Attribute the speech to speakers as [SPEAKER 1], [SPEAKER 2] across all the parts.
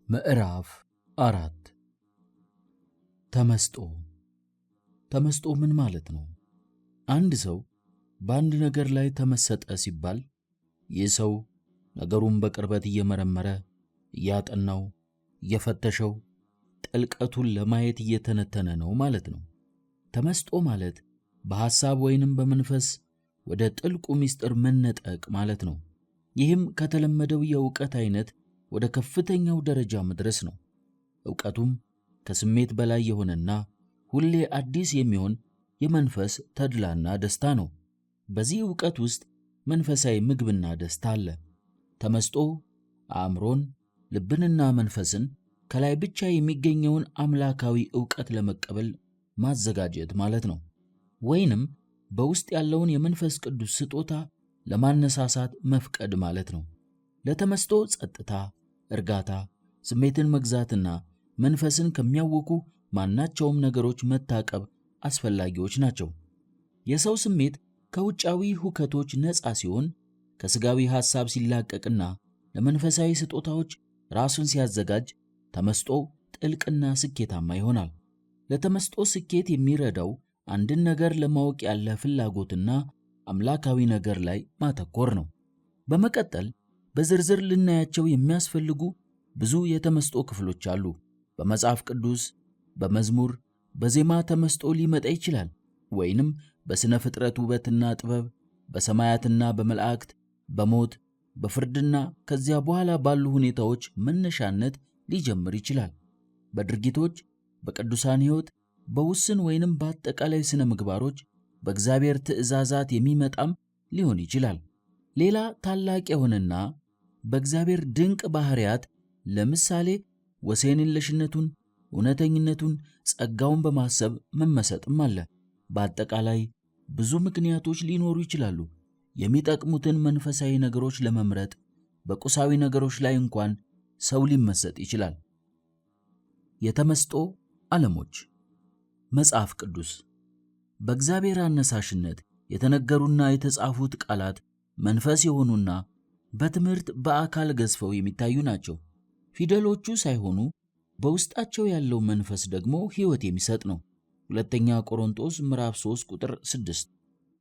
[SPEAKER 1] ምዕራፍ 4 ተመስጦ ምን ማለት ነው? አንድ ሰው በአንድ ነገር ላይ ተመሰጠ ሲባል ይህ ሰው ነገሩን በቅርበት እየመረመረ እያጠናው እየፈተሸው ጥልቀቱን ለማየት እየተነተነ ነው ማለት ነው። ተመስጦ ማለት በሐሳብ ወይንም በመንፈስ ወደ ጥልቁ ምስጢር መነጠቅ ማለት ነው። ይህም ከተለመደው የእውቀት አይነት ወደ ከፍተኛው ደረጃ መድረስ ነው። ዕውቀቱም ከስሜት በላይ የሆነና ሁሌ አዲስ የሚሆን የመንፈስ ተድላና ደስታ ነው። በዚህ ዕውቀት ውስጥ መንፈሳዊ ምግብና ደስታ አለ። ተመስጦ አእምሮን፣ ልብንና መንፈስን ከላይ ብቻ የሚገኘውን አምላካዊ ዕውቀት ለመቀበል ማዘጋጀት ማለት ነው። ወይንም በውስጥ ያለውን የመንፈስ ቅዱስ ስጦታ ለማነሳሳት መፍቀድ ማለት ነው። ለተመስጦ ጸጥታ፣ እርጋታ፣ ስሜትን መግዛትና መንፈስን ከሚያውኩ ማናቸውም ነገሮች መታቀብ አስፈላጊዎች ናቸው። የሰው ስሜት ከውጫዊ ሁከቶች ነፃ ሲሆን፣ ከሥጋዊ ሐሳብ ሲላቀቅና ለመንፈሳዊ ስጦታዎች ራሱን ሲያዘጋጅ ተመስጦ ጥልቅና ስኬታማ ይሆናል። ለተመስጦ ስኬት የሚረዳው አንድን ነገር ለማወቅ ያለ ፍላጎትና አምላካዊ ነገር ላይ ማተኮር ነው። በመቀጠል በዝርዝር ልናያቸው የሚያስፈልጉ ብዙ የተመስጦ ክፍሎች አሉ። በመጽሐፍ ቅዱስ፣ በመዝሙር፣ በዜማ ተመስጦ ሊመጣ ይችላል። ወይንም በሥነ ፍጥረት ውበትና ጥበብ፣ በሰማያትና በመላእክት፣ በሞት፣ በፍርድና ከዚያ በኋላ ባሉ ሁኔታዎች መነሻነት ሊጀምር ይችላል። በድርጊቶች፣ በቅዱሳን ሕይወት፣ በውስን ወይንም በአጠቃላይ ሥነ ምግባሮች፣ በእግዚአብሔር ትእዛዛት የሚመጣም ሊሆን ይችላል። ሌላ ታላቅ የሆነና በእግዚአብሔር ድንቅ ባሕርያት ለምሳሌ ወሰን የለሽነቱን፣ እውነተኝነቱን፣ ጸጋውን በማሰብ መመሰጥም አለ። በአጠቃላይ ብዙ ምክንያቶች ሊኖሩ ይችላሉ የሚጠቅሙትን መንፈሳዊ ነገሮች ለመምረጥ። በቁሳዊ ነገሮች ላይ እንኳን ሰው ሊመሰጥ ይችላል። የተመስጦ ዓለሞች። መጽሐፍ ቅዱስ በእግዚአብሔር አነሳሽነት የተነገሩና የተጻፉት ቃላት መንፈስ የሆኑና በትምህርት በአካል ገዝፈው የሚታዩ ናቸው። ፊደሎቹ ሳይሆኑ በውስጣቸው ያለው መንፈስ ደግሞ ሕይወት የሚሰጥ ነው። ሁለተኛ ቆሮንቶስ ምዕራፍ 3 ቁጥር 6።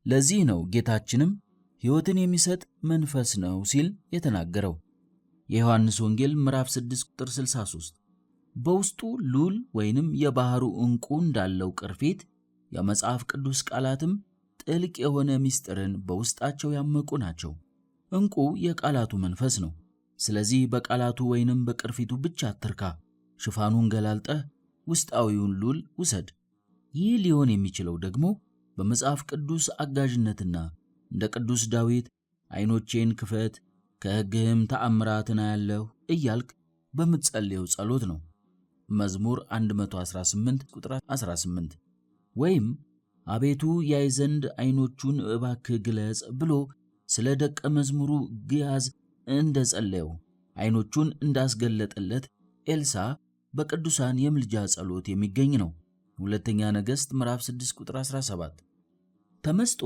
[SPEAKER 1] ለዚህ ነው ጌታችንም ሕይወትን የሚሰጥ መንፈስ ነው ሲል የተናገረው። የዮሐንስ ወንጌል ምዕራፍ 6 ቁጥር 63። በውስጡ ሉል ወይንም የባሕሩ ዕንቁ እንዳለው ቅርፊት የመጽሐፍ ቅዱስ ቃላትም ጥልቅ የሆነ ምስጢርን በውስጣቸው ያመቁ ናቸው። ዕንቁ የቃላቱ መንፈስ ነው። ስለዚህ በቃላቱ ወይንም በቅርፊቱ ብቻ አትርካ። ሽፋኑን ገላልጠህ ውስጣዊውን ሉል ውሰድ። ይህ ሊሆን የሚችለው ደግሞ በመጽሐፍ ቅዱስ አጋዥነትና እንደ ቅዱስ ዳዊት ዓይኖቼን ክፈት ከሕግህም ተአምራትን አያለሁ እያልክ በምትጸልየው ጸሎት ነው። መዝሙር 118 ቁጥር 18። ወይም አቤቱ ያይ ዘንድ ዓይኖቹን እባክህ ግለጽ ብሎ ስለ ደቀ መዝሙሩ ግያዝ እንደ ጸለየው ዓይኖቹን እንዳስገለጠለት ኤልሳ በቅዱሳን የምልጃ ጸሎት የሚገኝ ነው። ሁለተኛ ነገሥት ምዕራፍ 6 ቁጥር 17። ተመስጦ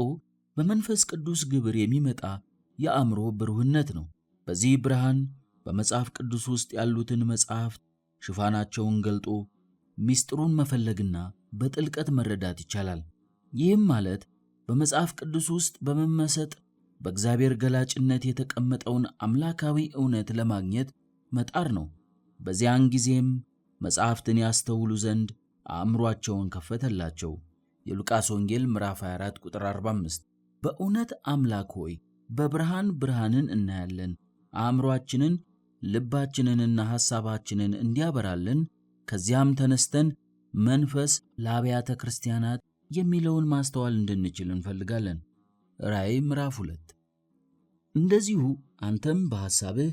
[SPEAKER 1] በመንፈስ ቅዱስ ግብር የሚመጣ የአእምሮ ብሩህነት ነው። በዚህ ብርሃን በመጽሐፍ ቅዱስ ውስጥ ያሉትን መጻሕፍት ሽፋናቸውን ገልጦ ምስጢሩን መፈለግና በጥልቀት መረዳት ይቻላል። ይህም ማለት በመጽሐፍ ቅዱስ ውስጥ በመመሰጥ በእግዚአብሔር ገላጭነት የተቀመጠውን አምላካዊ እውነት ለማግኘት መጣር ነው። በዚያን ጊዜም መጽሐፍትን ያስተውሉ ዘንድ አእምሮአቸውን ከፈተላቸው። የሉቃስ ወንጌል ምዕራፍ 24 ቁጥር 45። በእውነት አምላክ ሆይ በብርሃን ብርሃንን እናያለን፣ አእምሮአችንን ልባችንንና ሐሳባችንን እንዲያበራልን፣ ከዚያም ተነስተን መንፈስ ለአብያተ ክርስቲያናት የሚለውን ማስተዋል እንድንችል እንፈልጋለን። ራእይ ምዕራፍ 2። እንደዚሁ አንተም በሐሳብህ፣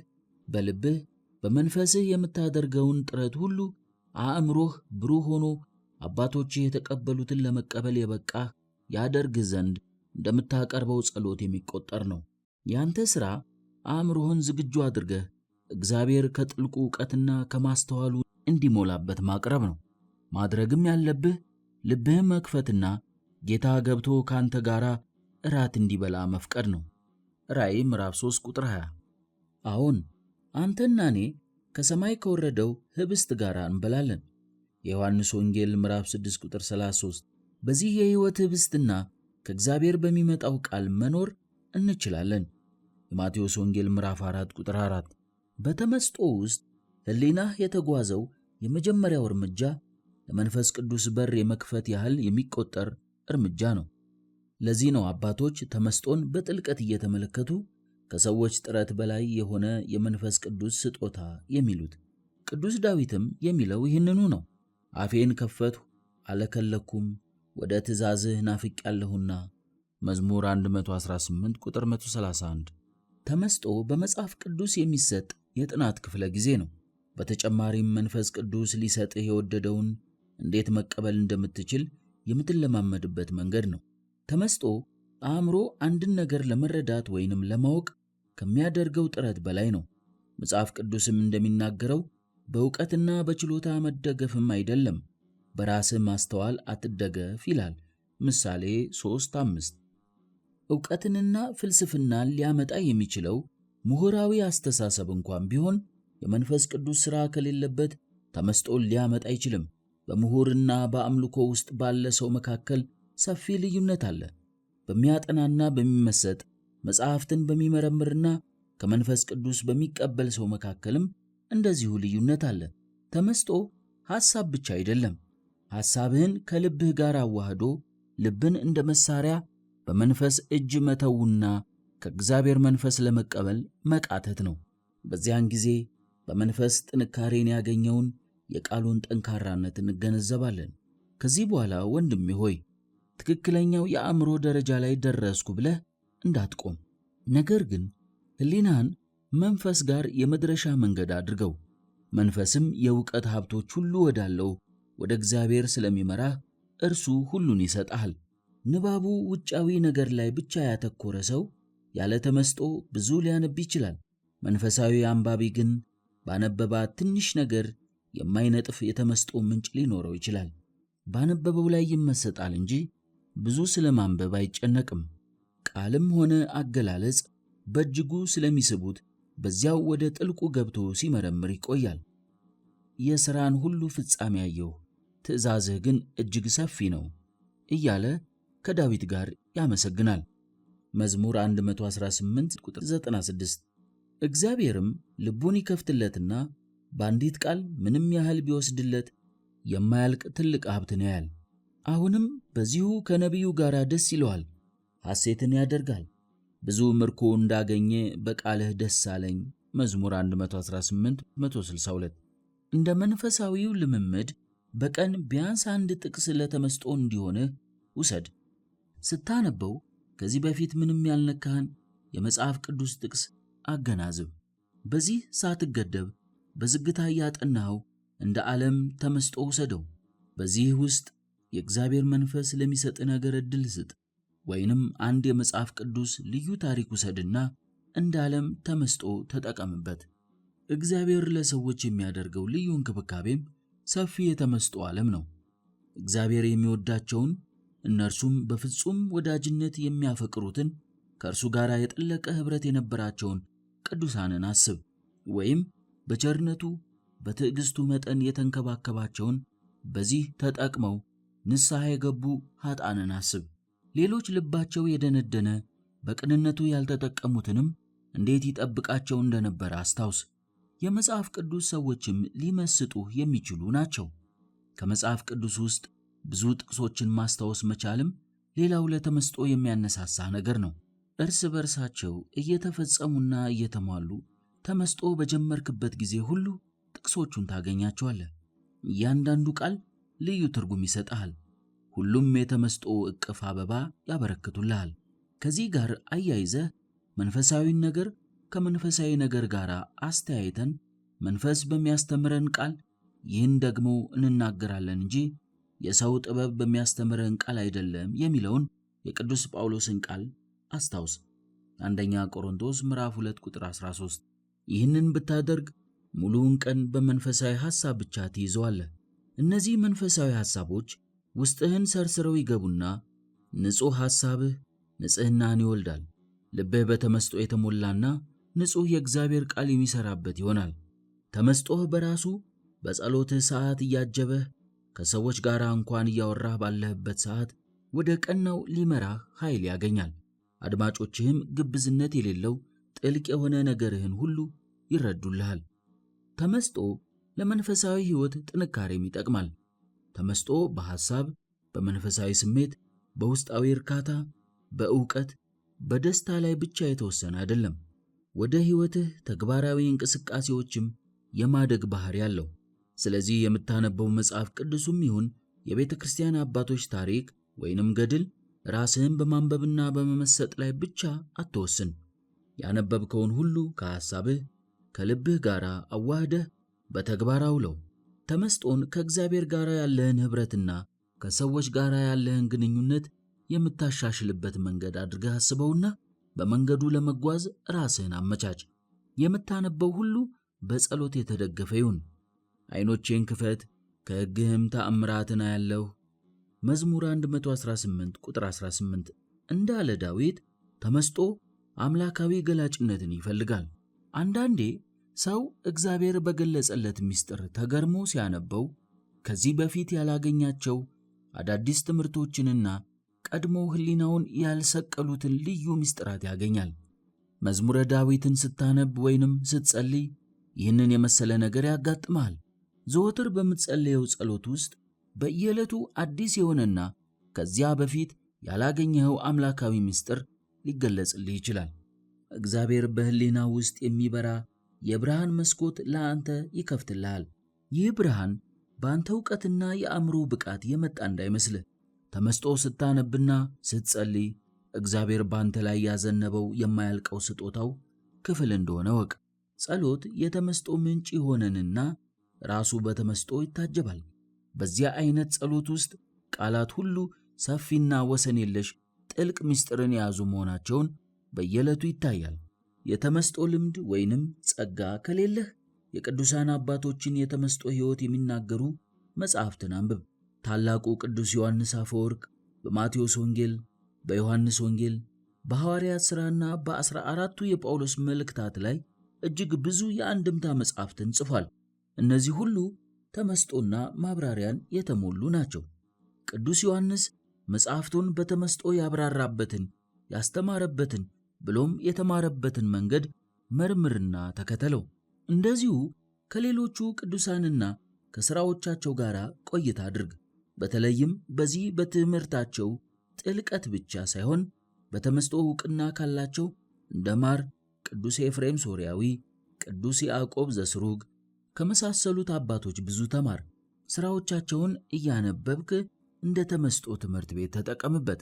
[SPEAKER 1] በልብህ፣ በመንፈስህ የምታደርገውን ጥረት ሁሉ አእምሮህ ብሩህ ሆኖ አባቶችህ የተቀበሉትን ለመቀበል የበቃህ ያደርግህ ዘንድ እንደምታቀርበው ጸሎት የሚቆጠር ነው። ያንተ ሥራ አእምሮህን ዝግጁ አድርገህ እግዚአብሔር ከጥልቁ ዕውቀትና ከማስተዋሉ እንዲሞላበት ማቅረብ ነው። ማድረግም ያለብህ ልብህን መክፈትና ጌታ ገብቶ ካንተ ጋር እራት እንዲበላ መፍቀድ ነው። ራእይ ምዕራፍ 3 ቁጥር 20። አሁን አንተና እኔ ከሰማይ ከወረደው ኅብስት ጋር እንበላለን። የዮሐንስ ወንጌል ምዕራፍ 6 ቁጥር 33። በዚህ የሕይወት ኅብስትና ከእግዚአብሔር በሚመጣው ቃል መኖር እንችላለን። የማቴዎስ ወንጌል ምዕራፍ 4 ቁጥር 4። በተመስጦ ውስጥ ሕሊናህ የተጓዘው የመጀመሪያው እርምጃ ለመንፈስ ቅዱስ በር የመክፈት ያህል የሚቆጠር እርምጃ ነው። ለዚህ ነው አባቶች ተመስጦን በጥልቀት እየተመለከቱ ከሰዎች ጥረት በላይ የሆነ የመንፈስ ቅዱስ ስጦታ የሚሉት። ቅዱስ ዳዊትም የሚለው ይህንኑ ነው። አፌን ከፈትሁ አለከለኩም፣ ወደ ትእዛዝህ ናፍቄአለሁና። መዝሙር 118 ቁጥር 131። ተመስጦ በመጽሐፍ ቅዱስ የሚሰጥ የጥናት ክፍለ ጊዜ ነው። በተጨማሪም መንፈስ ቅዱስ ሊሰጥህ የወደደውን እንዴት መቀበል እንደምትችል የምትለማመድበት መንገድ ነው። ተመስጦ አእምሮ አንድን ነገር ለመረዳት ወይንም ለማወቅ ከሚያደርገው ጥረት በላይ ነው። መጽሐፍ ቅዱስም እንደሚናገረው በእውቀትና በችሎታ መደገፍም አይደለም፣ በራስህ ማስተዋል አትደገፍ ይላል። ምሳሌ 3:5። ዕውቀትንና ፍልስፍናን ሊያመጣ የሚችለው ምሁራዊ አስተሳሰብ እንኳን ቢሆን የመንፈስ ቅዱስ ሥራ ከሌለበት ተመስጦን ሊያመጣ አይችልም። በምሁርና በአምልኮ ውስጥ ባለ ሰው መካከል ሰፊ ልዩነት አለ። በሚያጠናና በሚመሰጥ መጽሐፍትን በሚመረምርና ከመንፈስ ቅዱስ በሚቀበል ሰው መካከልም እንደዚሁ ልዩነት አለ። ተመስጦ ሐሳብ ብቻ አይደለም። ሐሳብህን ከልብህ ጋር አዋህዶ ልብን እንደ መሳሪያ በመንፈስ እጅ መተውና ከእግዚአብሔር መንፈስ ለመቀበል መቃተት ነው። በዚያን ጊዜ በመንፈስ ጥንካሬን ያገኘውን የቃሉን ጠንካራነት እንገነዘባለን። ከዚህ በኋላ ወንድሜ ሆይ ትክክለኛው የአእምሮ ደረጃ ላይ ደረስኩ ብለህ እንዳትቆም፣ ነገር ግን ሕሊናህን መንፈስ ጋር የመድረሻ መንገድ አድርገው። መንፈስም የእውቀት ሀብቶች ሁሉ ወዳለው ወደ እግዚአብሔር ስለሚመራህ እርሱ ሁሉን ይሰጣል። ንባቡ ውጫዊ ነገር ላይ ብቻ ያተኮረ ሰው ያለ ተመስጦ ብዙ ሊያነብ ይችላል። መንፈሳዊ አንባቢ ግን ባነበባት ትንሽ ነገር የማይነጥፍ የተመስጦ ምንጭ ሊኖረው ይችላል። ባነበበው ላይ ይመሰጣል እንጂ ብዙ ስለማንበብ አይጨነቅም። ቃልም ሆነ አገላለጽ በእጅጉ ስለሚስቡት በዚያው ወደ ጥልቁ ገብቶ ሲመረምር ይቆያል። የሥራን ሁሉ ፍጻሜ አየሁ፣ ትእዛዝህ ግን እጅግ ሰፊ ነው እያለ ከዳዊት ጋር ያመሰግናል። መዝሙር 118 ቁጥር 96። እግዚአብሔርም ልቡን ይከፍትለትና በአንዲት ቃል ምንም ያህል ቢወስድለት የማያልቅ ትልቅ ሀብትን ያያል። አሁንም በዚሁ ከነቢዩ ጋር ደስ ይለዋል፣ ሐሴትን ያደርጋል። ብዙ ምርኮ እንዳገኘ በቃልህ ደስ አለኝ። መዝሙር 118 162። እንደ መንፈሳዊው ልምምድ በቀን ቢያንስ አንድ ጥቅስ ለተመስጦ እንዲሆንህ ውሰድ። ስታነበው ከዚህ በፊት ምንም ያልነካህን የመጽሐፍ ቅዱስ ጥቅስ አገናዝብ። በዚህ ሳትገደብ በዝግታ እያጠናኸው እንደ ዓለም ተመስጦ ውሰደው። በዚህ ውስጥ የእግዚአብሔር መንፈስ ለሚሰጥ ነገር ዕድል ስጥ። ወይንም አንድ የመጽሐፍ ቅዱስ ልዩ ታሪክ ውሰድና እንደ ዓለም ተመስጦ ተጠቀምበት። እግዚአብሔር ለሰዎች የሚያደርገው ልዩ እንክብካቤም ሰፊ የተመስጦ ዓለም ነው። እግዚአብሔር የሚወዳቸውን እነርሱም በፍጹም ወዳጅነት የሚያፈቅሩትን ከእርሱ ጋር የጠለቀ ኅብረት የነበራቸውን ቅዱሳንን አስብ። ወይም በቸርነቱ በትዕግሥቱ መጠን የተንከባከባቸውን በዚህ ተጠቅመው ንስሐ የገቡ ኃጥአንን አስብ። ሌሎች ልባቸው የደነደነ በቅንነቱ ያልተጠቀሙትንም እንዴት ይጠብቃቸው እንደነበረ አስታውስ። የመጽሐፍ ቅዱስ ሰዎችም ሊመስጡህ የሚችሉ ናቸው። ከመጽሐፍ ቅዱስ ውስጥ ብዙ ጥቅሶችን ማስታወስ መቻልም ሌላው ለተመስጦ የሚያነሳሳ ነገር ነው። እርስ በርሳቸው እየተፈጸሙና እየተሟሉ ተመስጦ በጀመርክበት ጊዜ ሁሉ ጥቅሶቹን ታገኛቸዋለህ። እያንዳንዱ ቃል ልዩ ትርጉም ይሰጥሃል። ሁሉም የተመስጦ እቅፍ አበባ ያበረክቱልሃል። ከዚህ ጋር አያይዘህ መንፈሳዊን ነገር ከመንፈሳዊ ነገር ጋር አስተያይተን መንፈስ በሚያስተምረን ቃል ይህን ደግሞ እንናገራለን እንጂ የሰው ጥበብ በሚያስተምረን ቃል አይደለም የሚለውን የቅዱስ ጳውሎስን ቃል አስታውስ። አንደኛ ቆሮንቶስ ምዕራፍ 2 ቁጥር 13። ይህንን ብታደርግ ሙሉውን ቀን በመንፈሳዊ ሐሳብ ብቻ ትይዘዋለህ። እነዚህ መንፈሳዊ ሐሳቦች ውስጥህን ሰርስረው ይገቡና ንጹሕ ሐሳብህ ንጽሕናን ይወልዳል። ልብህ በተመስጦ የተሞላና ንጹሕ የእግዚአብሔር ቃል የሚሠራበት ይሆናል። ተመስጦህ በራሱ በጸሎትህ ሰዓት እያጀበህ ከሰዎች ጋር እንኳን እያወራህ ባለህበት ሰዓት ወደ ቀናው ሊመራህ ኃይል ያገኛል። አድማጮችህም ግብዝነት የሌለው ጥልቅ የሆነ ነገርህን ሁሉ ይረዱልሃል። ተመስጦ ለመንፈሳዊ ሕይወት ጥንካሬም ይጠቅማል። ተመስጦ በሐሳብ፣ በመንፈሳዊ ስሜት፣ በውስጣዊ እርካታ፣ በእውቀት፣ በደስታ ላይ ብቻ የተወሰነ አይደለም። ወደ ሕይወትህ ተግባራዊ እንቅስቃሴዎችም የማደግ ባህሪ አለው። ስለዚህ የምታነበው መጽሐፍ ቅዱስም ይሁን የቤተ ክርስቲያን አባቶች ታሪክ ወይንም ገድል ራስህን በማንበብና በመመሰጥ ላይ ብቻ አትወስን። ያነበብከውን ሁሉ ከሐሳብህ ከልብህ ጋር አዋህደህ በተግባር አውለው። ተመስጦን ከእግዚአብሔር ጋር ያለህን ኅብረትና ከሰዎች ጋር ያለህን ግንኙነት የምታሻሽልበት መንገድ አድርገህ አስበውና በመንገዱ ለመጓዝ ራስህን አመቻች። የምታነበው ሁሉ በጸሎት የተደገፈ ይሁን። ዓይኖቼን ክፈት ከሕግህም ተአምራትን አያለሁ። መዝሙር 118 ቁጥር 18 እንዳለ ዳዊት ተመስጦ አምላካዊ ገላጭነትን ይፈልጋል። አንዳንዴ ሰው እግዚአብሔር በገለጸለት ምስጢር ተገርሞ ሲያነበው ከዚህ በፊት ያላገኛቸው አዳዲስ ትምህርቶችንና ቀድሞ ሕሊናውን ያልሰቀሉትን ልዩ ምስጢራት ያገኛል። መዝሙረ ዳዊትን ስታነብ ወይንም ስትጸልይ ይህንን የመሰለ ነገር ያጋጥማል። ዘወትር በምትጸልየው ጸሎት ውስጥ በየዕለቱ አዲስ የሆነና ከዚያ በፊት ያላገኘኸው አምላካዊ ምስጢር ሊገለጽልህ ይችላል። እግዚአብሔር በሕሊና ውስጥ የሚበራ የብርሃን መስኮት ለአንተ ይከፍትልሃል። ይህ ብርሃን በአንተ ዕውቀትና የአእምሮ ብቃት የመጣ እንዳይመስልህ። ተመስጦ ስታነብና ስትጸልይ እግዚአብሔር በአንተ ላይ ያዘነበው የማያልቀው ስጦታው ክፍል እንደሆነ ወቅ። ጸሎት የተመስጦ ምንጭ የሆነንና ራሱ በተመስጦ ይታጀባል። በዚያ አይነት ጸሎት ውስጥ ቃላት ሁሉ ሰፊና ወሰን የለሽ ጥልቅ ምስጢርን የያዙ መሆናቸውን በየዕለቱ ይታያል። የተመስጦ ልምድ ወይንም ጸጋ ከሌለህ የቅዱሳን አባቶችን የተመስጦ ሕይወት የሚናገሩ መጻሕፍትን አንብብ። ታላቁ ቅዱስ ዮሐንስ አፈወርቅ በማቴዎስ ወንጌል፣ በዮሐንስ ወንጌል፣ በሐዋርያት ሥራና በ14ቱ የጳውሎስ መልእክታት ላይ እጅግ ብዙ የአንድምታ መጻሕፍትን ጽፏል። እነዚህ ሁሉ ተመስጦና ማብራሪያን የተሞሉ ናቸው። ቅዱስ ዮሐንስ መጻሕፍቱን በተመስጦ ያብራራበትን፣ ያስተማረበትን ብሎም የተማረበትን መንገድ መርምርና ተከተለው። እንደዚሁ ከሌሎቹ ቅዱሳንና ከሥራዎቻቸው ጋር ቆይታ አድርግ። በተለይም በዚህ በትምህርታቸው ጥልቀት ብቻ ሳይሆን በተመስጦ ዕውቅና ካላቸው እንደ ማር፣ ቅዱስ ኤፍሬም ሶርያዊ፣ ቅዱስ ያዕቆብ ዘስሩግ ከመሳሰሉት አባቶች ብዙ ተማር። ሥራዎቻቸውን እያነበብክ እንደ ተመስጦ ትምህርት ቤት ተጠቀምበት።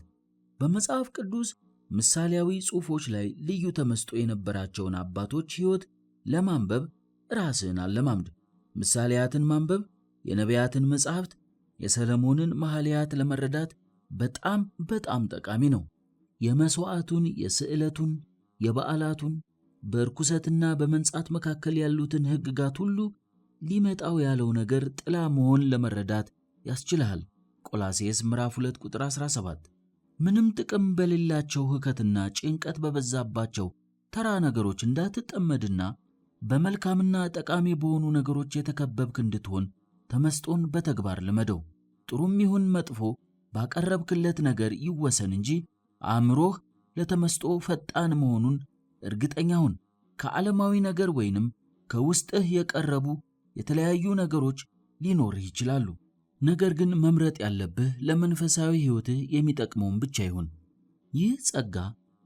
[SPEAKER 1] በመጽሐፍ ቅዱስ ምሳሌያዊ ጽሑፎች ላይ ልዩ ተመስጦ የነበራቸውን አባቶች ሕይወት ለማንበብ ራስህን አለማምድ። ምሳሌያትን ማንበብ የነቢያትን መጻሕፍት፣ የሰለሞንን መኃልያት ለመረዳት በጣም ጠቃሚ ነው። የመሥዋዕቱን፣ የስዕለቱን፣ የበዓላቱን፣ በርኩሰትና በመንጻት መካከል ያሉትን ሕግጋት ሁሉ ሊመጣው ያለው ነገር ጥላ መሆን ለመረዳት ያስችልሃል። ቆላስይስ ምዕራፍ 2 ቁጥር 17። ምንም ጥቅም በሌላቸው ሁከትና ጭንቀት በበዛባቸው ተራ ነገሮች እንዳትጠመድና በመልካምና ጠቃሚ በሆኑ ነገሮች የተከበብክ እንድትሆን ተመስጦን በተግባር ልመደው። ጥሩም ይሁን መጥፎ ባቀረብክለት ነገር ይወሰን እንጂ አእምሮህ ለተመስጦ ፈጣን መሆኑን እርግጠኛ ሁን። ከዓለማዊ ነገር ወይንም ከውስጥህ የቀረቡ የተለያዩ ነገሮች ሊኖርህ ይችላሉ። ነገር ግን መምረጥ ያለብህ ለመንፈሳዊ ሕይወትህ የሚጠቅመውን ብቻ ይሁን። ይህ ጸጋ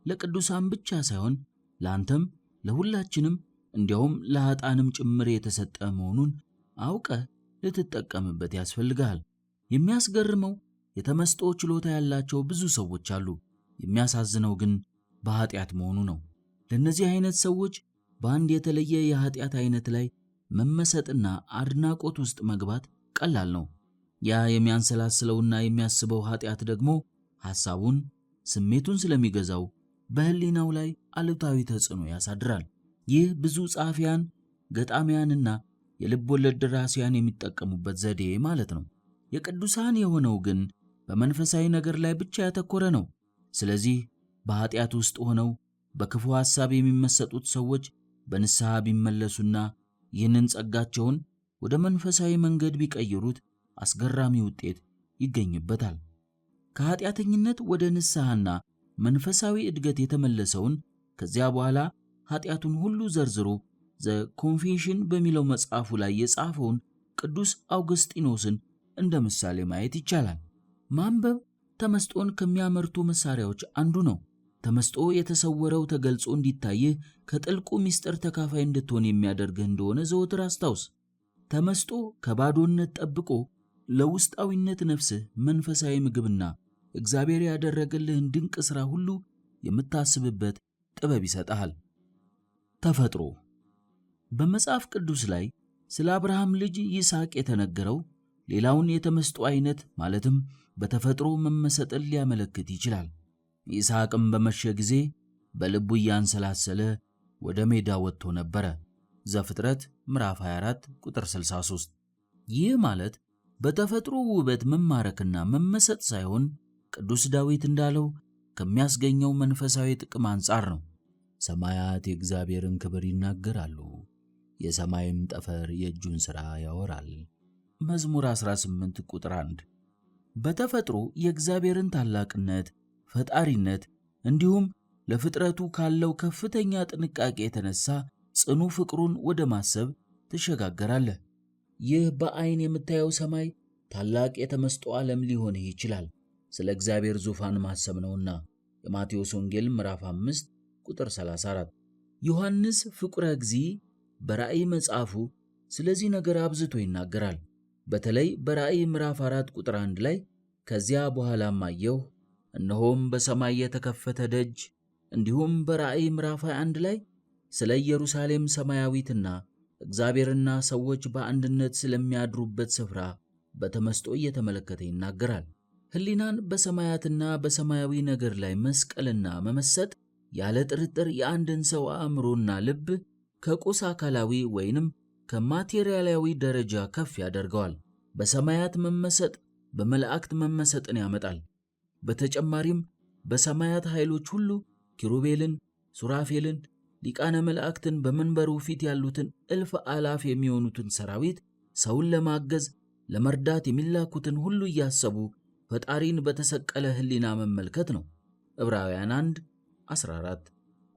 [SPEAKER 1] ለቅዱሳን ብቻ ሳይሆን ለአንተም፣ ለሁላችንም እንዲያውም ለኃጥአንም ጭምር የተሰጠ መሆኑን አውቀህ ልትጠቀምበት ያስፈልግሃል። የሚያስገርመው የተመስጦ ችሎታ ያላቸው ብዙ ሰዎች አሉ። የሚያሳዝነው ግን በኃጢአት መሆኑ ነው። ለእነዚህ አይነት ሰዎች በአንድ የተለየ የኃጢአት አይነት ላይ መመሰጥና አድናቆት ውስጥ መግባት ቀላል ነው። ያ የሚያንሰላስለውና የሚያስበው ኃጢአት ደግሞ ሐሳቡን፣ ስሜቱን ስለሚገዛው በሕሊናው ላይ አሉታዊ ተጽዕኖ ያሳድራል። ይህ ብዙ ጸሐፊያን፣ ገጣሚያንና የልብ ወለድ ደራሲያን የሚጠቀሙበት ዘዴ ማለት ነው። የቅዱሳን የሆነው ግን በመንፈሳዊ ነገር ላይ ብቻ ያተኮረ ነው። ስለዚህ በኃጢአት ውስጥ ሆነው በክፉ ሐሳብ የሚመሰጡት ሰዎች በንስሐ ቢመለሱና ይህንን ጸጋቸውን ወደ መንፈሳዊ መንገድ ቢቀይሩት አስገራሚ ውጤት ይገኝበታል። ከኃጢአተኝነት ወደ ንስሐና መንፈሳዊ እድገት የተመለሰውን ከዚያ በኋላ ኃጢአቱን ሁሉ ዘርዝሮ ዘ ኮንፌሽን በሚለው መጽሐፉ ላይ የጻፈውን ቅዱስ አውግስጢኖስን እንደ ምሳሌ ማየት ይቻላል። ማንበብ ተመስጦን ከሚያመርቱ መሳሪያዎች አንዱ ነው። ተመስጦ የተሰወረው ተገልጾ እንዲታይህ ከጥልቁ ምስጢር ተካፋይ እንድትሆን የሚያደርግህ እንደሆነ ዘወትር አስታውስ። ተመስጦ ከባዶነት ጠብቆ ለውስጣዊነት ነፍስህ መንፈሳዊ ምግብና እግዚአብሔር ያደረገልህን ድንቅ ሥራ ሁሉ የምታስብበት ጥበብ ይሰጥሃል። ተፈጥሮ በመጽሐፍ ቅዱስ ላይ ስለ አብርሃም ልጅ ይስሐቅ የተነገረው ሌላውን የተመስጦ አይነት ማለትም በተፈጥሮ መመሰጥን ሊያመለክት ይችላል። ይስሐቅም በመሸ ጊዜ በልቡ እያንሰላሰለ ወደ ሜዳ ወጥቶ ነበረ። ዘፍጥረት ምዕራፍ 24 ቁጥር 63። ይህ ማለት በተፈጥሮ ውበት መማረክና መመሰጥ ሳይሆን ቅዱስ ዳዊት እንዳለው ከሚያስገኘው መንፈሳዊ ጥቅም አንጻር ነው። ሰማያት የእግዚአብሔርን ክብር ይናገራሉ፣ የሰማይም ጠፈር የእጁን ሥራ ያወራል። መዝሙር 18 ቁጥር 1። በተፈጥሮ የእግዚአብሔርን ታላቅነት፣ ፈጣሪነት እንዲሁም ለፍጥረቱ ካለው ከፍተኛ ጥንቃቄ የተነሳ ጽኑ ፍቅሩን ወደ ማሰብ ትሸጋገራለህ። ይህ በዓይን የምታየው ሰማይ ታላቅ የተመስጦ ዓለም ሊሆንህ ይችላል። ስለ እግዚአብሔር ዙፋን ማሰብ ነውና። የማቴዎስ ወንጌል ምዕራፍ 5 ቁጥር 34። ዮሐንስ ፍቁረ እግዚእ በራእይ መጽሐፉ ስለዚህ ነገር አብዝቶ ይናገራል። በተለይ በራእይ ምዕራፍ 4 ቁጥር 1 ላይ ከዚያ በኋላም አየሁ፣ እነሆም በሰማይ የተከፈተ ደጅ፣ እንዲሁም በራእይ ምዕራፍ 21 ላይ ስለ ኢየሩሳሌም ሰማያዊትና እግዚአብሔርና ሰዎች በአንድነት ስለሚያድሩበት ስፍራ በተመስጦ እየተመለከተ ይናገራል። ሕሊናን በሰማያትና በሰማያዊ ነገር ላይ መስቀልና መመሰጥ ያለ ጥርጥር የአንድን ሰው አእምሮና ልብ ከቁስ አካላዊ ወይንም ከማቴሪያላዊ ደረጃ ከፍ ያደርገዋል። በሰማያት መመሰጥ በመላእክት መመሰጥን ያመጣል። በተጨማሪም በሰማያት ኃይሎች ሁሉ ኪሩቤልን፣ ሱራፌልን፣ ሊቃነ መላእክትን፣ በመንበሩ ፊት ያሉትን እልፍ አላፍ የሚሆኑትን ሰራዊት፣ ሰውን ለማገዝ ለመርዳት የሚላኩትን ሁሉ እያሰቡ ፈጣሪን በተሰቀለ ሕሊና መመልከት ነው። ዕብራውያን 1:14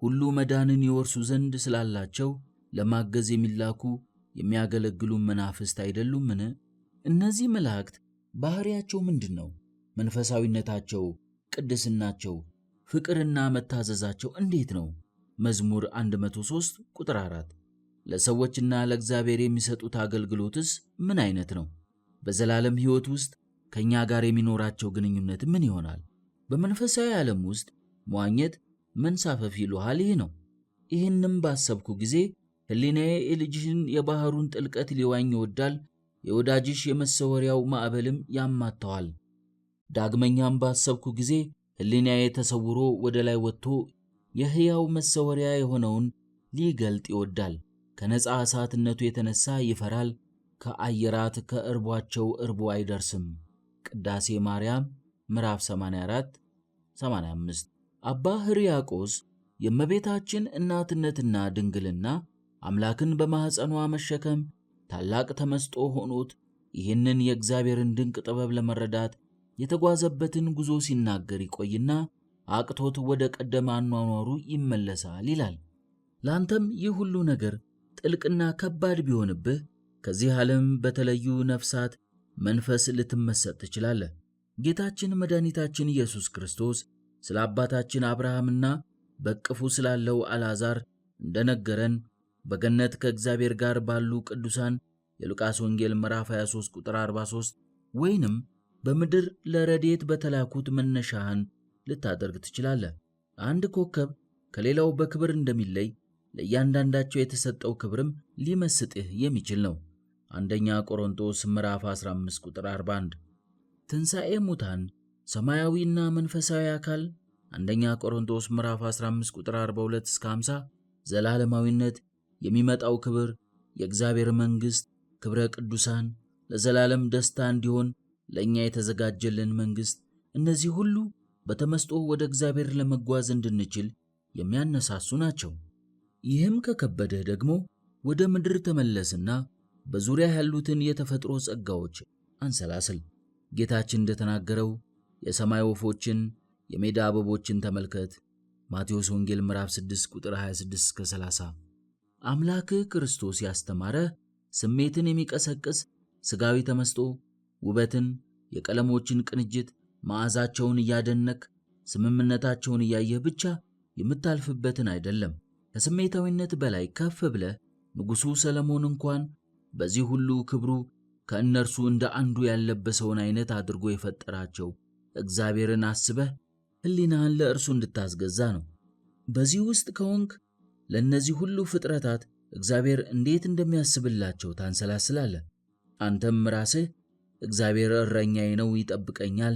[SPEAKER 1] ሁሉ መዳንን ይወርሱ ዘንድ ስላላቸው ለማገዝ የሚላኩ የሚያገለግሉ መናፍስት አይደሉምን? እነዚህ መላእክት ባህሪያቸው ምንድን ነው? መንፈሳዊነታቸው፣ ቅድስናቸው፣ ፍቅርና መታዘዛቸው እንዴት ነው? መዝሙር 103 ቁጥር 4። ለሰዎችና ለእግዚአብሔር የሚሰጡት አገልግሎትስ ምን አይነት ነው? በዘላለም ሕይወት ውስጥ ከኛ ጋር የሚኖራቸው ግንኙነት ምን ይሆናል? በመንፈሳዊ ዓለም ውስጥ መዋኘት መንሳፈፍ ይሉሃል። ይህ ነው። ይህንም ባሰብኩ ጊዜ ሕሊናዬ የልጅሽን የባህሩን ጥልቀት ሊዋኝ ይወዳል፣ የወዳጅሽ የመሰወሪያው ማዕበልም ያማተዋል። ዳግመኛም ባሰብኩ ጊዜ ሕሊናዬ ተሰውሮ ወደ ላይ ወጥቶ የሕያው መሰወሪያ የሆነውን ሊገልጥ ይወዳል። ከነጻ እሳትነቱ የተነሳ ይፈራል፣ ከአየራት ከእርቧቸው እርቦ አይደርስም። ቅዳሴ ማርያም ምዕራፍ 84-85። አባ ሕርያቆስ የእመቤታችን እናትነትና ድንግልና አምላክን በማኅፀኗ መሸከም ታላቅ ተመስጦ ሆኖት ይህንን የእግዚአብሔርን ድንቅ ጥበብ ለመረዳት የተጓዘበትን ጉዞ ሲናገር ይቆይና አቅቶት ወደ ቀደመ አኗኗሩ ይመለሳል ይላል። ላንተም ይህ ሁሉ ነገር ጥልቅና ከባድ ቢሆንብህ ከዚህ ዓለም በተለዩ ነፍሳት መንፈስ ልትመሰጥ ትችላለህ። ጌታችን መድኃኒታችን ኢየሱስ ክርስቶስ ስለ አባታችን አብርሃምና በቅፉ ስላለው አልዓዛር እንደነገረን በገነት ከእግዚአብሔር ጋር ባሉ ቅዱሳን የሉቃስ ወንጌል ምዕራፍ 23 ቁጥር 43 ወይንም በምድር ለረድኤት በተላኩት መነሻህን ልታደርግ ትችላለህ። አንድ ኮከብ ከሌላው በክብር እንደሚለይ ለእያንዳንዳቸው የተሰጠው ክብርም ሊመስጥህ የሚችል ነው። አንደኛ ቆሮንቶስ ምዕራፍ 15 ቁጥር 41። ትንሣኤ ሙታን ሰማያዊና መንፈሳዊ አካል አንደኛ ቆሮንቶስ ምዕራፍ 15 ቁጥር 42-50። ዘላለማዊነት፣ የሚመጣው ክብር፣ የእግዚአብሔር መንግሥት፣ ክብረ ቅዱሳን፣ ለዘላለም ደስታ እንዲሆን ለእኛ የተዘጋጀልን መንግሥት፣ እነዚህ ሁሉ በተመስጦ ወደ እግዚአብሔር ለመጓዝ እንድንችል የሚያነሳሱ ናቸው። ይህም ከከበደህ ደግሞ ወደ ምድር ተመለስና በዙሪያ ያሉትን የተፈጥሮ ጸጋዎች አንሰላስል። ጌታችን እንደተናገረው የሰማይ ወፎችን፣ የሜዳ አበቦችን ተመልከት። ማቴዎስ ወንጌል ምዕራፍ 6 ቁጥር 26-30። አምላክህ ክርስቶስ ያስተማረህ ስሜትን የሚቀሰቅስ ሥጋዊ ተመስጦ፣ ውበትን፣ የቀለሞችን ቅንጅት፣ መዓዛቸውን እያደነክ ስምምነታቸውን እያየህ ብቻ የምታልፍበትን አይደለም። ከስሜታዊነት በላይ ከፍ ብለህ ንጉሡ ሰለሞን እንኳን በዚህ ሁሉ ክብሩ ከእነርሱ እንደ አንዱ ያለበሰውን አይነት አድርጎ የፈጠራቸው እግዚአብሔርን አስበህ ሕሊናህን ለእርሱ እንድታስገዛ ነው። በዚህ ውስጥ ከሆንክ ለእነዚህ ሁሉ ፍጥረታት እግዚአብሔር እንዴት እንደሚያስብላቸው ታንሰላስላለህ። አንተም ራስህ እግዚአብሔር እረኛዬ ነው፣ ይጠብቀኛል፣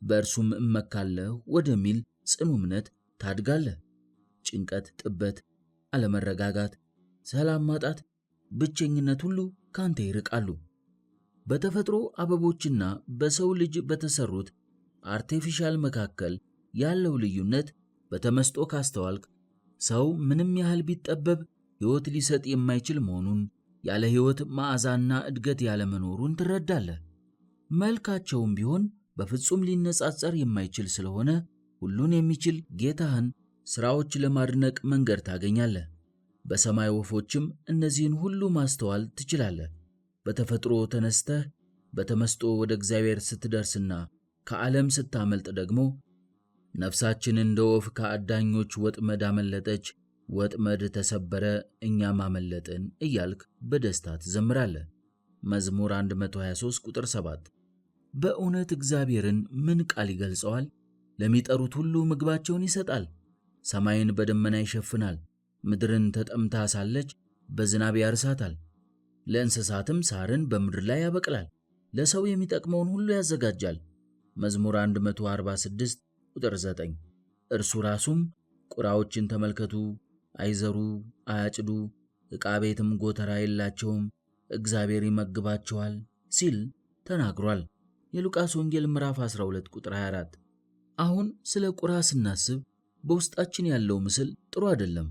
[SPEAKER 1] በእርሱም እመካለሁ ወደሚል ጽኑ እምነት ታድጋለህ። ጭንቀት፣ ጥበት፣ አለመረጋጋት፣ ሰላም ማጣት፣ ብቸኝነት ሁሉ ካንተ ይርቃሉ። በተፈጥሮ አበቦችና በሰው ልጅ በተሰሩት አርቴፊሻል መካከል ያለው ልዩነት በተመስጦ ካስተዋልክ ሰው ምንም ያህል ቢጠበብ ሕይወት ሊሰጥ የማይችል መሆኑን፣ ያለ ሕይወት መዓዛና እድገት ያለመኖሩን ትረዳለህ። መልካቸውም ቢሆን በፍጹም ሊነጻጸር የማይችል ስለሆነ ሁሉን የሚችል ጌታህን ሥራዎች ለማድነቅ መንገድ ታገኛለህ። በሰማይ ወፎችም እነዚህን ሁሉ ማስተዋል ትችላለህ። በተፈጥሮ ተነስተህ በተመስጦ ወደ እግዚአብሔር ስትደርስና ከዓለም ስታመልጥ ደግሞ ነፍሳችን እንደ ወፍ ከአዳኞች ወጥመድ አመለጠች፣ ወጥመድ ተሰበረ፣ እኛም አመለጥን እያልክ በደስታ ትዘምራለህ። መዝሙር 123 ቁጥር 7። በእውነት እግዚአብሔርን ምን ቃል ይገልጸዋል? ለሚጠሩት ሁሉ ምግባቸውን ይሰጣል። ሰማይን በደመና ይሸፍናል። ምድርን ተጠምታ ሳለች በዝናብ ያርሳታል። ለእንስሳትም ሳርን በምድር ላይ ያበቅላል። ለሰው የሚጠቅመውን ሁሉ ያዘጋጃል። መዝሙር 146 ቁጥር 9። እርሱ ራሱም ቁራዎችን ተመልከቱ፣ አይዘሩ፣ አያጭዱ፣ ዕቃ ቤትም ጎተራ የላቸውም፣ እግዚአብሔር ይመግባቸዋል ሲል ተናግሯል። የሉቃስ ወንጌል ምዕራፍ 12 ቁጥር 24። አሁን ስለ ቁራ ስናስብ በውስጣችን ያለው ምስል ጥሩ አይደለም።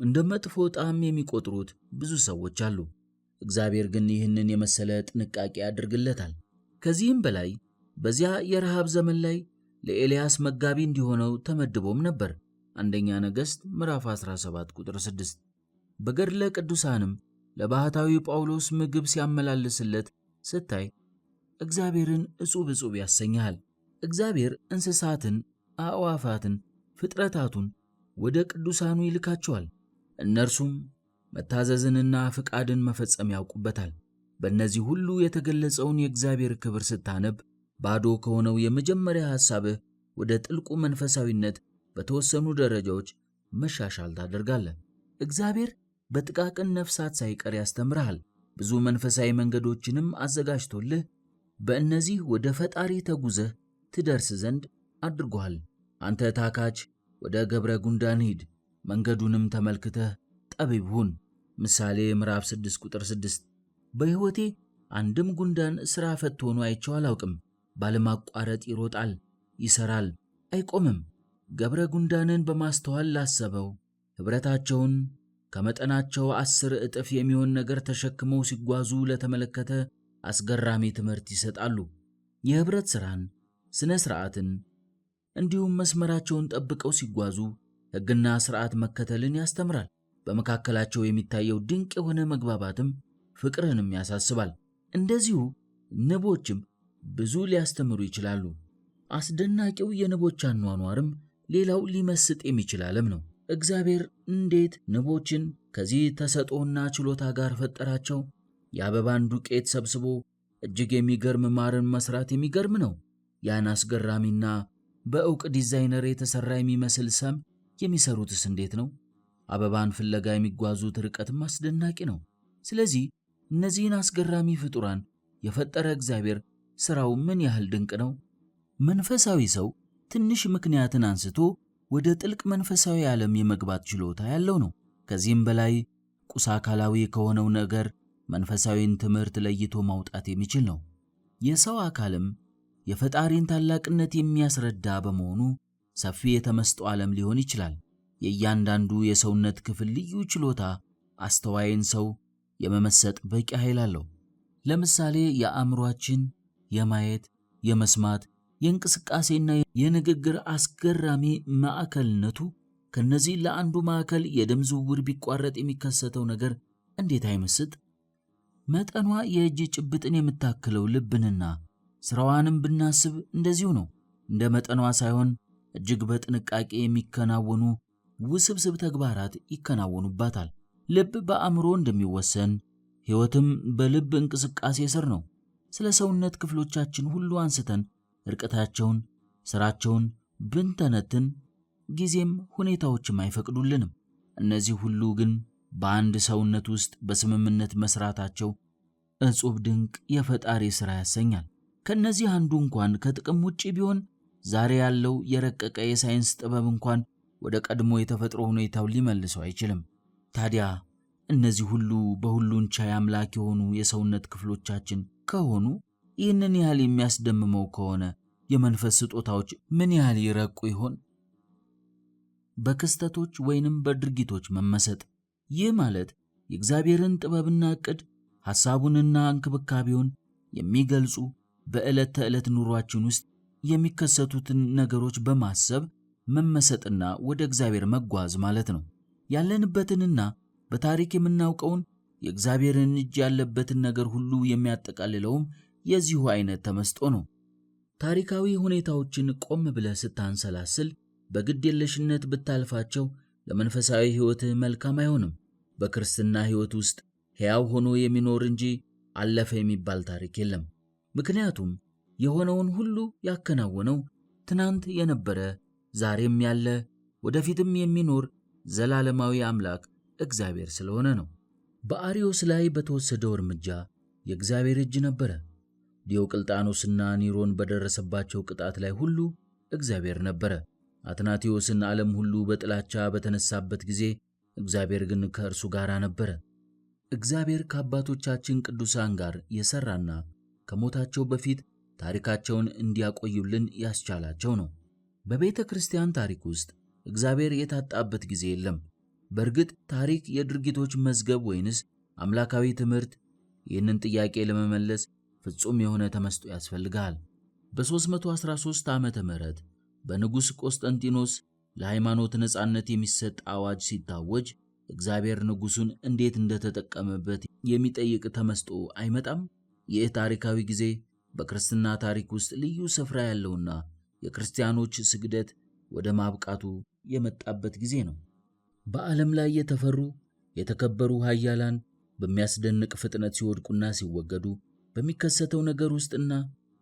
[SPEAKER 1] እንደ መጥፎ ጣዕም የሚቆጥሩት ብዙ ሰዎች አሉ። እግዚአብሔር ግን ይህንን የመሰለ ጥንቃቄ ያደርግለታል። ከዚህም በላይ በዚያ የረሃብ ዘመን ላይ ለኤልያስ መጋቢ እንዲሆነው ተመድቦም ነበር። አንደኛ ነገሥት ምዕራፍ 17 ቁጥር 6። በገድለ ቅዱሳንም ለባሕታዊ ጳውሎስ ምግብ ሲያመላልስለት ስታይ እግዚአብሔርን እጹብ እጹብ ያሰኛል። እግዚአብሔር እንስሳትን፣ አዕዋፋትን፣ ፍጥረታቱን ወደ ቅዱሳኑ ይልካቸዋል። እነርሱም መታዘዝንና ፍቃድን መፈጸም ያውቁበታል። በእነዚህ ሁሉ የተገለጸውን የእግዚአብሔር ክብር ስታነብ ባዶ ከሆነው የመጀመሪያ ሐሳብህ ወደ ጥልቁ መንፈሳዊነት በተወሰኑ ደረጃዎች መሻሻል ታደርጋለህ። እግዚአብሔር በጥቃቅን ነፍሳት ሳይቀር ያስተምርሃል። ብዙ መንፈሳዊ መንገዶችንም አዘጋጅቶልህ በእነዚህ ወደ ፈጣሪ ተጉዘህ ትደርስ ዘንድ አድርጎሃል። አንተ ታካች ወደ ገብረ ጉንዳን ሂድ፣ መንገዱንም ተመልክተህ ጠቢብ ሁን። ምሳሌ ምዕራፍ 6 ቁጥር 6። በሕይወቴ አንድም ጉንዳን ሥራ ፈት ሆኖ አይቼው አላውቅም። ባለማቋረጥ ይሮጣል፣ ይሠራል፣ አይቆምም። ገብረ ጉንዳንን በማስተዋል ላሰበው ኅብረታቸውን ከመጠናቸው 10 እጥፍ የሚሆን ነገር ተሸክመው ሲጓዙ ለተመለከተ አስገራሚ ትምህርት ይሰጣሉ። የኅብረት ሥራን፣ ሥነ ሥርዓትን እንዲሁም መስመራቸውን ጠብቀው ሲጓዙ ሕግና ሥርዓት መከተልን ያስተምራል። በመካከላቸው የሚታየው ድንቅ የሆነ መግባባትም ፍቅርንም ያሳስባል። እንደዚሁ ንቦችም ብዙ ሊያስተምሩ ይችላሉ። አስደናቂው የንቦች አኗኗርም ሌላው ሊመስጥ የሚችል ዓለም ነው። እግዚአብሔር እንዴት ንቦችን ከዚህ ተሰጥኦና ችሎታ ጋር ፈጠራቸው? የአበባን ዱቄት ሰብስቦ እጅግ የሚገርም ማርን መስራት የሚገርም ነው። ያን አስገራሚና በእውቅ ዲዛይነር የተሰራ የሚመስል ሰም የሚሰሩትስ እንዴት ነው? አበባን ፍለጋ የሚጓዙት ርቀትም አስደናቂ ነው። ስለዚህ እነዚህን አስገራሚ ፍጡራን የፈጠረ እግዚአብሔር ሥራው ምን ያህል ድንቅ ነው! መንፈሳዊ ሰው ትንሽ ምክንያትን አንስቶ ወደ ጥልቅ መንፈሳዊ ዓለም የመግባት ችሎታ ያለው ነው። ከዚህም በላይ ቁስ አካላዊ ከሆነው ነገር መንፈሳዊን ትምህርት ለይቶ ማውጣት የሚችል ነው። የሰው አካልም የፈጣሪን ታላቅነት የሚያስረዳ በመሆኑ ሰፊ የተመስጦ ዓለም ሊሆን ይችላል። የእያንዳንዱ የሰውነት ክፍል ልዩ ችሎታ አስተዋይን ሰው የመመሰጥ በቂ ኃይል አለው። ለምሳሌ የአእምሯችን የማየት፣ የመስማት፣ የእንቅስቃሴና የንግግር አስገራሚ ማዕከልነቱ ከነዚህ ለአንዱ ማዕከል የደም ዝውውር ቢቋረጥ የሚከሰተው ነገር እንዴት አይመስጥ? መጠኗ የእጅ ጭብጥን የምታክለው ልብንና ስራዋንም ብናስብ እንደዚሁ ነው። እንደ መጠኗ ሳይሆን እጅግ በጥንቃቄ የሚከናወኑ ውስብስብ ተግባራት ይከናወኑባታል። ልብ በአእምሮ እንደሚወሰን ሕይወትም በልብ እንቅስቃሴ ስር ነው። ስለ ሰውነት ክፍሎቻችን ሁሉ አንስተን ርቀታቸውን፣ ስራቸውን ብንተነትን ጊዜም ሁኔታዎችም አይፈቅዱልንም። እነዚህ ሁሉ ግን በአንድ ሰውነት ውስጥ በስምምነት መስራታቸው እጹብ ድንቅ የፈጣሪ ሥራ ያሰኛል። ከነዚህ አንዱ እንኳን ከጥቅም ውጪ ቢሆን ዛሬ ያለው የረቀቀ የሳይንስ ጥበብ እንኳን ወደ ቀድሞ የተፈጥሮ ሁኔታው ሊመልሰው አይችልም። ታዲያ እነዚህ ሁሉ በሁሉን ቻይ አምላክ የሆኑ የሰውነት ክፍሎቻችን ከሆኑ ይህንን ያህል የሚያስደምመው ከሆነ የመንፈስ ስጦታዎች ምን ያህል ይረቁ ይሆን? በክስተቶች ወይንም በድርጊቶች መመሰጥ። ይህ ማለት የእግዚአብሔርን ጥበብና ዕቅድ፣ ሐሳቡንና እንክብካቤውን የሚገልጹ በዕለት ተዕለት ኑሯችን ውስጥ የሚከሰቱትን ነገሮች በማሰብ መመሰጥና ወደ እግዚአብሔር መጓዝ ማለት ነው። ያለንበትንና በታሪክ የምናውቀውን የእግዚአብሔርን እጅ ያለበትን ነገር ሁሉ የሚያጠቃልለውም የዚሁ አይነት ተመስጦ ነው። ታሪካዊ ሁኔታዎችን ቆም ብለህ ስታንሰላስል በግድ የለሽነት ብታልፋቸው ለመንፈሳዊ ሕይወትህ መልካም አይሆንም። በክርስትና ሕይወት ውስጥ ሕያው ሆኖ የሚኖር እንጂ አለፈ የሚባል ታሪክ የለም። ምክንያቱም የሆነውን ሁሉ ያከናወነው ትናንት የነበረ ዛሬም ያለ ወደፊትም የሚኖር ዘላለማዊ አምላክ እግዚአብሔር ስለሆነ ነው። በአርዮስ ላይ በተወሰደው እርምጃ የእግዚአብሔር እጅ ነበረ። ዲዮቅልጣኖስና ኒሮን በደረሰባቸው ቅጣት ላይ ሁሉ እግዚአብሔር ነበረ። አትናቴዎስን ዓለም ሁሉ በጥላቻ በተነሳበት ጊዜ እግዚአብሔር ግን ከእርሱ ጋር ነበረ። እግዚአብሔር ከአባቶቻችን ቅዱሳን ጋር የሰራና ከሞታቸው በፊት ታሪካቸውን እንዲያቆዩልን ያስቻላቸው ነው። በቤተ ክርስቲያን ታሪክ ውስጥ እግዚአብሔር የታጣበት ጊዜ የለም። በእርግጥ ታሪክ የድርጊቶች መዝገብ ወይንስ አምላካዊ ትምህርት? ይህንን ጥያቄ ለመመለስ ፍጹም የሆነ ተመስጦ ያስፈልጋል። በ313 ዓመተ ምህረት በንጉሥ ቆስጠንጢኖስ ለሃይማኖት ነጻነት የሚሰጥ አዋጅ ሲታወጅ እግዚአብሔር ንጉሡን እንዴት እንደተጠቀመበት የሚጠይቅ ተመስጦ አይመጣም? ይህ ታሪካዊ ጊዜ በክርስትና ታሪክ ውስጥ ልዩ ስፍራ ያለውና የክርስቲያኖች ስግደት ወደ ማብቃቱ የመጣበት ጊዜ ነው። በዓለም ላይ የተፈሩ የተከበሩ ኃያላን በሚያስደንቅ ፍጥነት ሲወድቁና ሲወገዱ በሚከሰተው ነገር ውስጥና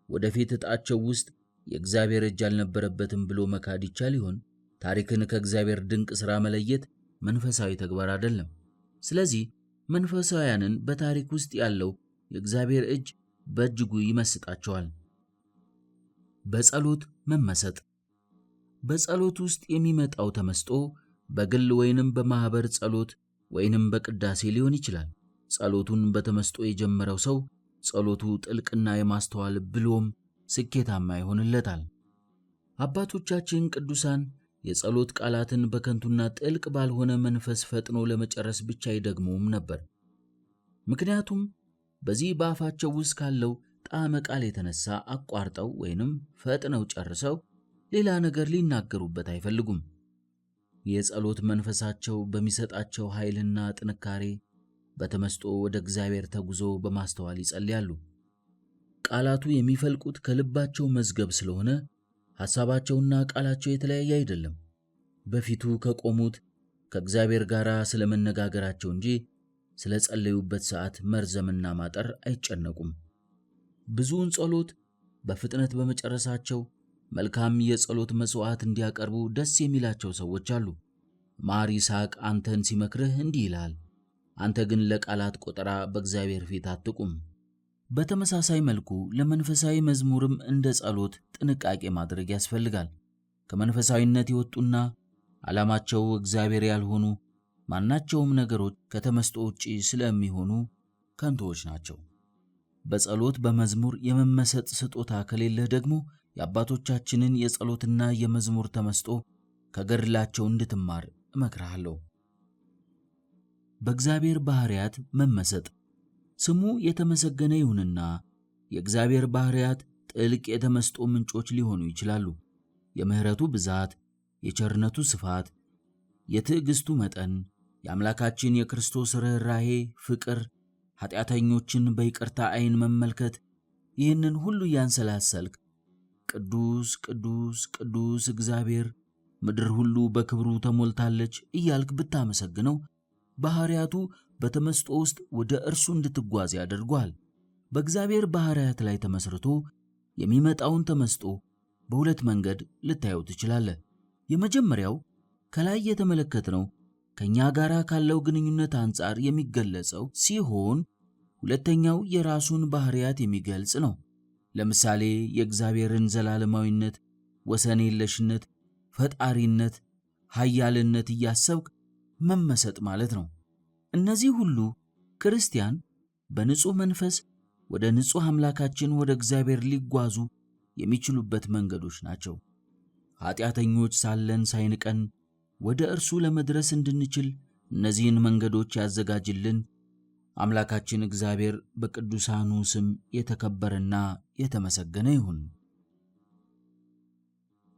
[SPEAKER 1] ወደፊት ዕጣቸው ውስጥ የእግዚአብሔር እጅ አልነበረበትም ብሎ መካድ ይቻል ይሆን? ታሪክን ከእግዚአብሔር ድንቅ ሥራ መለየት መንፈሳዊ ተግባር አይደለም። ስለዚህ መንፈሳውያንን በታሪክ ውስጥ ያለው የእግዚአብሔር እጅ በእጅጉ ይመስጣቸዋል። በጸሎት መመሰጥ። በጸሎት ውስጥ የሚመጣው ተመስጦ በግል ወይንም በማህበር ጸሎት ወይንም በቅዳሴ ሊሆን ይችላል። ጸሎቱን በተመስጦ የጀመረው ሰው ጸሎቱ ጥልቅና የማስተዋል ብሎም ስኬታማ ይሆንለታል። አባቶቻችን ቅዱሳን የጸሎት ቃላትን በከንቱና ጥልቅ ባልሆነ መንፈስ ፈጥኖ ለመጨረስ ብቻ ይደግሙም ነበር። ምክንያቱም በዚህ በአፋቸው ውስጥ ካለው ጣዕመ ቃል የተነሳ አቋርጠው ወይንም ፈጥነው ጨርሰው ሌላ ነገር ሊናገሩበት አይፈልጉም። የጸሎት መንፈሳቸው በሚሰጣቸው ኃይልና ጥንካሬ በተመስጦ ወደ እግዚአብሔር ተጉዞ በማስተዋል ይጸልያሉ። ቃላቱ የሚፈልቁት ከልባቸው መዝገብ ስለሆነ ሐሳባቸውና ቃላቸው የተለያየ አይደለም። በፊቱ ከቆሙት ከእግዚአብሔር ጋር ስለመነጋገራቸው እንጂ ስለ ጸለዩበት ሰዓት መርዘምና ማጠር አይጨነቁም። ብዙውን ጸሎት በፍጥነት በመጨረሳቸው መልካም የጸሎት መስዋዕት እንዲያቀርቡ ደስ የሚላቸው ሰዎች አሉ። ማር ይስሐቅ አንተን ሲመክርህ እንዲህ ይላል፣ አንተ ግን ለቃላት ቆጠራ በእግዚአብሔር ፊት አትቁም። በተመሳሳይ መልኩ ለመንፈሳዊ መዝሙርም እንደ ጸሎት ጥንቃቄ ማድረግ ያስፈልጋል። ከመንፈሳዊነት የወጡና ዓላማቸው እግዚአብሔር ያልሆኑ ማናቸውም ነገሮች ከተመስጦ ውጪ ስለሚሆኑ ከንቱዎች ናቸው። በጸሎት በመዝሙር የመመሰጥ ስጦታ ከሌለህ ደግሞ የአባቶቻችንን የጸሎትና የመዝሙር ተመስጦ ከገድላቸው እንድትማር እመክርሃለሁ። በእግዚአብሔር ባሕርያት መመሰጥ። ስሙ የተመሰገነ ይሁንና የእግዚአብሔር ባሕርያት ጥልቅ የተመስጦ ምንጮች ሊሆኑ ይችላሉ። የምሕረቱ ብዛት፣ የቸርነቱ ስፋት፣ የትዕግሥቱ መጠን፣ የአምላካችን የክርስቶስ ርኅራኄ፣ ፍቅር፣ ኃጢአተኞችን በይቅርታ ዐይን መመልከት፣ ይህንን ሁሉ እያንሰላሰልክ ቅዱስ ቅዱስ ቅዱስ እግዚአብሔር፣ ምድር ሁሉ በክብሩ ተሞልታለች እያልክ ብታመሰግነው ባሕርያቱ በተመስጦ ውስጥ ወደ እርሱ እንድትጓዝ ያደርጓል። በእግዚአብሔር ባሕርያት ላይ ተመስርቶ የሚመጣውን ተመስጦ በሁለት መንገድ ልታየው ትችላለህ። የመጀመሪያው ከላይ የተመለከትነው ከእኛ ጋር ካለው ግንኙነት አንጻር የሚገለጸው ሲሆን፣ ሁለተኛው የራሱን ባሕርያት የሚገልጽ ነው። ለምሳሌ የእግዚአብሔርን ዘላለማዊነት፣ ወሰን የለሽነት፣ ፈጣሪነት፣ ኃያልነት እያሰብክ መመሰጥ ማለት ነው። እነዚህ ሁሉ ክርስቲያን በንጹሕ መንፈስ ወደ ንጹሕ አምላካችን ወደ እግዚአብሔር ሊጓዙ የሚችሉበት መንገዶች ናቸው። ኃጢአተኞች ሳለን ሳይንቀን ወደ እርሱ ለመድረስ እንድንችል እነዚህን መንገዶች ያዘጋጅልን አምላካችን እግዚአብሔር በቅዱሳኑ ስም የተከበረና የተመሰገነ ይሁን።